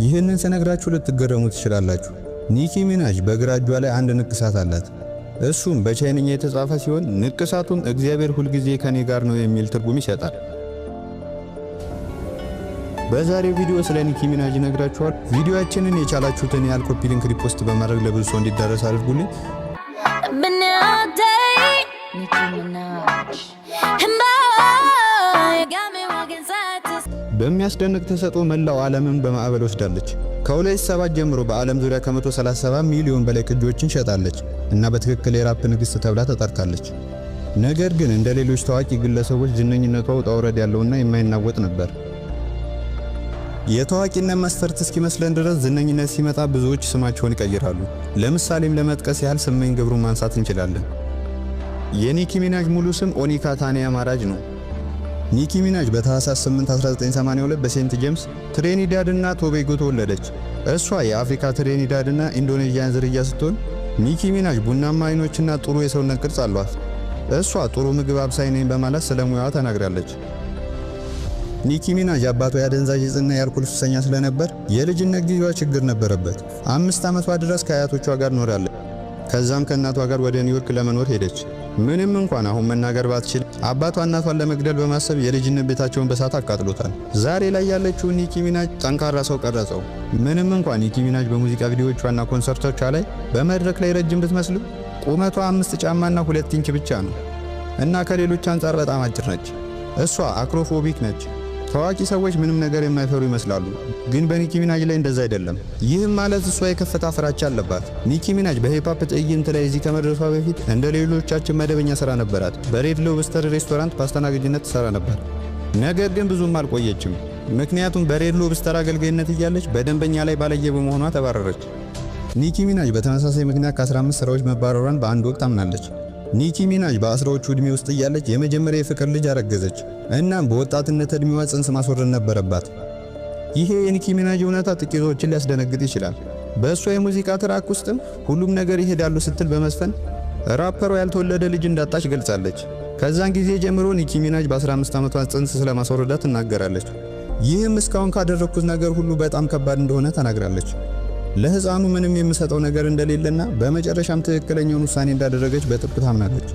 ይህንን ስነግራችሁ ልትገረሙ ትችላላችሁ። ኒኪ ሚናጅ በግራ እጇ ላይ አንድ ንቅሳት አላት። እሱም በቻይንኛ የተጻፈ ሲሆን ንቅሳቱም እግዚአብሔር ሁልጊዜ ከኔ ጋር ነው የሚል ትርጉም ይሰጣል። በዛሬው ቪዲዮ ስለ ኒኪ ሚናጅ ነግራችኋል። ቪዲዮአችንን የቻላችሁትን ያህል ኮፒ ሊንክ ሪፖስት በማድረግ ለብዙ ሰው እንዲዳረስ አድርጉልኝ። በሚያስደንቅ ተሰጥኦ መላው ዓለምን በማዕበል ወስዳለች። ከ2007 ጀምሮ በዓለም ዙሪያ ከ137 ሚሊዮን በላይ ቅጂዎችን ሸጣለች እና በትክክል የራፕ ንግሥት ተብላ ተጠርታለች። ነገር ግን እንደ ሌሎች ታዋቂ ግለሰቦች ዝነኝነቷ ውጣ ውረድ ያለውና የማይናወጥ ነበር። የታዋቂነት መስፈርት እስኪመስለን ድረስ ዝነኝነት ሲመጣ ብዙዎች ስማቸውን ይቀይራሉ። ለምሳሌም ለመጥቀስ ያህል ስመኝ ገብሩን ማንሳት እንችላለን። የኒኪ ሚናጅ ሙሉ ስም ኦኒካ ታኒያ ማራጅ ነው። ኒኪ ሚናጅ በታህሳስ 8 1982 በሴንት ጄምስ ትሪኒዳድ እና ቶቤጎ ተወለደች። እሷ የአፍሪካ ትሪኒዳድ እና ኢንዶኔዥያን ዝርያ ስትሆን ኒኪ ሚናጅ ቡናማ አይኖችና ጥሩ የሰውነት ቅርጽ አሏት። እሷ ጥሩ ምግብ አብሳይ ነኝ በማለት ስለ ሙያዋ ተናግራለች። ኒኪ ሚናጅ አባቷ የአደንዛዥ ዕፅና የአልኮል ሱሰኛ ስለነበር የልጅነት ጊዜዋ ችግር ነበረበት። 5 ዓመቷ ድረስ ከአያቶቿ ጋር ኖራለች። ከዛም ከእናቷ ጋር ወደ ኒውዮርክ ለመኖር ሄደች። ምንም እንኳን አሁን መናገር ባትችል አባቷ እናቷን ለመግደል በማሰብ የልጅነት ቤታቸውን በሳት አቃጥሎታል። ዛሬ ላይ ያለችው ኒኪ ሚናጅ ጠንካራ ሰው ቀረጸው። ምንም እንኳን ኒኪ ሚናጅ በሙዚቃ ቪዲዮዎቿና ኮንሰርቶቿ ላይ በመድረክ ላይ ረጅም ብትመስልም ቁመቷ 5 ጫማና 2 ኢንች ብቻ ነው እና ከሌሎች አንጻር በጣም አጭር ነች። እሷ አክሮፎቢክ ነች። ታዋቂ ሰዎች ምንም ነገር የማይፈሩ ይመስላሉ፣ ግን በኒኪ ሚናጅ ላይ እንደዛ አይደለም። ይህም ማለት እሷ የከፍታ ፍራቻ አለባት። ኒኪ ሚናጅ በሂፕሆፕ ትዕይንት ላይ እዚህ ከመድረሷ በፊት እንደ ሌሎቻችን መደበኛ ስራ ነበራት። በሬድ ሎብስተር ሬስቶራንት በአስተናጋጅነት ትሰራ ነበር። ነገር ግን ብዙም አልቆየችም፣ ምክንያቱም በሬድ ሎብስተር አገልጋይነት እያለች በደንበኛ ላይ ባለየ በመሆኗ ተባረረች። ኒኪ ሚናጅ በተመሳሳይ ምክንያት ከ15 ስራዎች መባረሯን በአንድ ወቅት አምናለች። ኒኪ ሚናጅ በ10ዎቹ ዕድሜ ውስጥ እያለች የመጀመሪያ የፍቅር ልጅ አረገዘች። እናም በወጣትነት ዕድሜዋ ጽንስ ማስወረድ ነበረባት። ይሄ የኒኪ ሚናጅ እውነታ ጥቂቶችን ሊያስደነግጥ ይችላል። በእሷ የሙዚቃ ትራክ ውስጥም ሁሉም ነገር ይሄዳሉ ስትል በመስፈን ራፐሯ ያልተወለደ ልጅ እንዳጣች ገልጻለች። ከዛን ጊዜ ጀምሮ ኒኪ ሚናጅ በ15 ዓመቷ ጽንስ ስለማስወረዳት ትናገራለች። ይህም እስካሁን ካደረኩት ነገር ሁሉ በጣም ከባድ እንደሆነ ተናግራለች። ለህፃኑ ምንም የምሰጠው ነገር እንደሌለና በመጨረሻም ትክክለኛውን ውሳኔ እንዳደረገች በጥብቅ ታምናለች።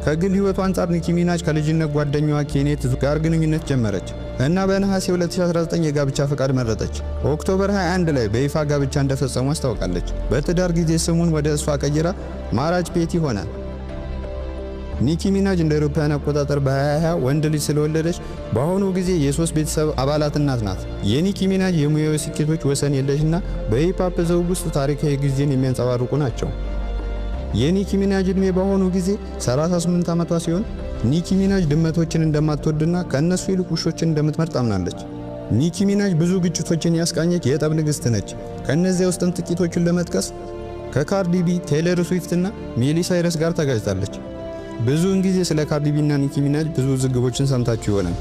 ከግል ህይወቷ አንጻር ኒኪ ሚናጅ ከልጅነት ጓደኛዋ ኬኔት ጋር ግንኙነት ጀመረች እና በነሐሴ 2019 የጋብቻ ፈቃድ መረጠች። ኦክቶበር 21 ላይ በይፋ ጋብቻ እንደፈጸሙ አስታውቃለች። በትዳር ጊዜ ስሙን ወደ እሷ ቀይራ ማራጅ ፔቲ ሆነ። ኒኪ ሚናጅ እንደ አውሮፓውያን አቆጣጠር በ2020 ወንድ ልጅ ስለወለደች በአሁኑ ጊዜ የ3 ቤተሰብ አባላት እናት ናት። የኒኪ ሚናጅ የሙያዊ ስኬቶች ወሰን የለሽና በሂፕሆፕ ዘውግ ውስጥ ታሪካዊ ጊዜን የሚያንጸባርቁ ናቸው። የኒኪ ሚናጅ ዕድሜ በአሁኑ ጊዜ 38 ዓመቷ ሲሆን ኒኪ ሚናጅ ድመቶችን እንደማትወድና ከእነሱ ይልቅ ውሾችን እንደምትመርጥ አምናለች። ኒኪ ሚናጅ ብዙ ግጭቶችን ያስቃኘች የጠብ ንግሥት ነች። ከእነዚያ ውስጥም ጥቂቶቹን ለመጥቀስ ከካርዲ ቢ፣ ቴይለር ስዊፍት እና ሚሊ ሳይረስ ጋር ተጋጭታለች። ብዙውን ጊዜ ስለ ካርዲ ቢ እና ኒኪ ሚናጅ ብዙ ውዝግቦችን ሰምታችሁ ይሆናል።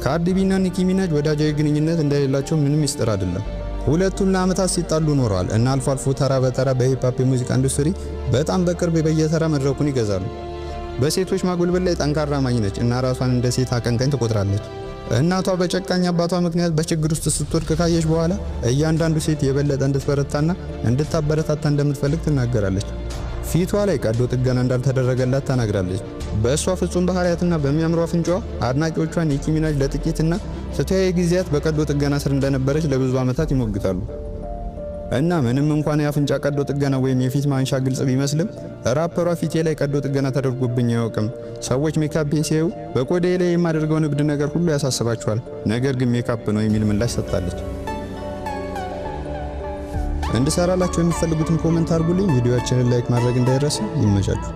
ካርዲ ቢ እና ኒኪ ሚናጅ ወዳጃዊ ግንኙነት እንደሌላቸው ምንም ሚስጥር አይደለም። ሁለቱም ለዓመታት ሲጣሉ ኖረዋል እና አልፎ አልፎ ተራ በተራ በሂፕሆፕ የሙዚቃ ኢንዱስትሪ በጣም በቅርብ በየተራ መድረኩን ይገዛሉ። በሴቶች ማጎልበል ላይ ጠንካራ ማኝ ነች እና ራሷን እንደ ሴት አቀንቃኝ ትቆጥራለች። እናቷ በጨካኝ አባቷ ምክንያት በችግር ውስጥ ስትወድቅ ካየች በኋላ እያንዳንዱ ሴት የበለጠ እንድትበረታና እንድታበረታታ እንደምትፈልግ ትናገራለች። ፊቷ ላይ ቀዶ ጥገና እንዳልተደረገላት ተናግራለች። በእሷ ፍጹም ባህሪያትና በሚያምሩ አፍንጫዋ አድናቂዎቿ ኒኪ ሚናጅ ለጥቂትና ፍትሃዊ ጊዜያት በቀዶ ጥገና ስር እንደነበረች ለብዙ ዓመታት ይሞግታሉ። እና ምንም እንኳን የአፍንጫ ቀዶ ጥገና ወይም የፊት ማንሻ ግልጽ ቢመስልም ራፐሯ ፊቴ ላይ ቀዶ ጥገና ተደርጎብኝ አያውቅም፣ ሰዎች ሜካፕን ሲያዩ በቆዳዬ ላይ የማደርገው ንግድ ነገር ሁሉ ያሳስባቸዋል፣ ነገር ግን ሜካፕ ነው የሚል ምላሽ ሰጥታለች። እንድሰራላችሁ የሚፈልጉትን ኮሜንት አድርጉልኝ። ቪዲዮአችንን ላይክ ማድረግ እንዳይረሳ። ይመቻችሁ።